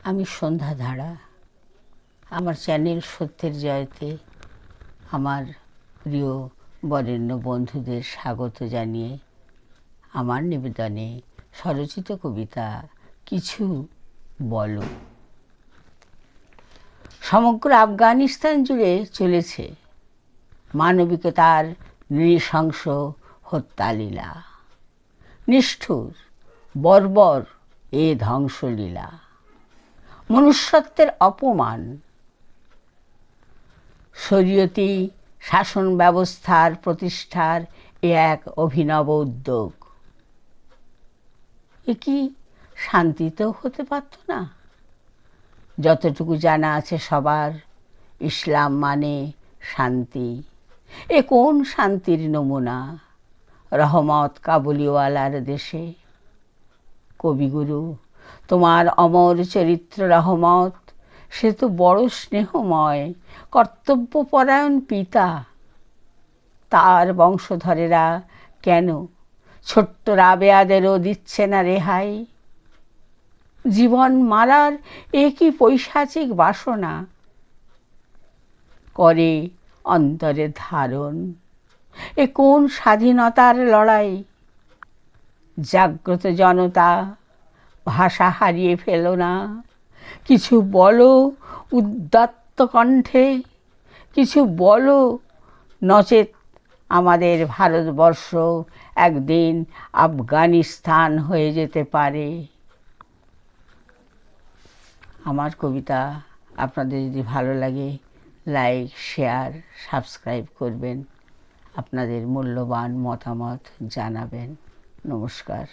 আমি সন্ধ্যা ধারা। আমার চ্যানেল সত্যের জয়তে আমার প্রিয় বরেণ্য বন্ধুদের স্বাগত জানিয়ে আমার নিবেদনে স্বরচিত কবিতা কিছু বলো। সমগ্র আফগানিস্তান জুড়ে চলেছে মানবিকতার নৃশংস হত্যালীলা, নিষ্ঠুর বর্বর এ ধ্বংসলীলা, মনুষ্যত্বের অপমান, শরীয়তি শাসন ব্যবস্থার প্রতিষ্ঠার এ এক অভিনব উদ্যোগ। এ কি শান্তিতেও হতে পারত না? যতটুকু জানা আছে সবার, ইসলাম মানে শান্তি। এ কোন শান্তির নমুনা রহমত কাবুলিওয়ালার দেশে? কবিগুরু, তোমার অমর চরিত্র রহমত, সে তো বড় স্নেহময় কর্তব্যপরায়ণ পিতা। তার বংশধরেরা কেন ছোট্ট রাবেয়াদেরও দিচ্ছে না রেহাই? জীবন মারার এ কি পৈশাচিক বাসনা করে অন্তরে ধারণ? এ কোন স্বাধীনতার লড়াই? জাগ্রত জনতা, ভাষা হারিয়ে ফেলো না, কিছু বলো উদাত্ত কণ্ঠে, কিছু বলো, নচেত আমাদের ভারতবর্ষ একদিন আফগানিস্তান হয়ে যেতে পারে। আমার কবিতা আপনাদের যদি ভালো লাগে লাইক, শেয়ার, সাবস্ক্রাইব করবেন, আপনাদের মূল্যবান মতামত জানাবেন। নমস্কার।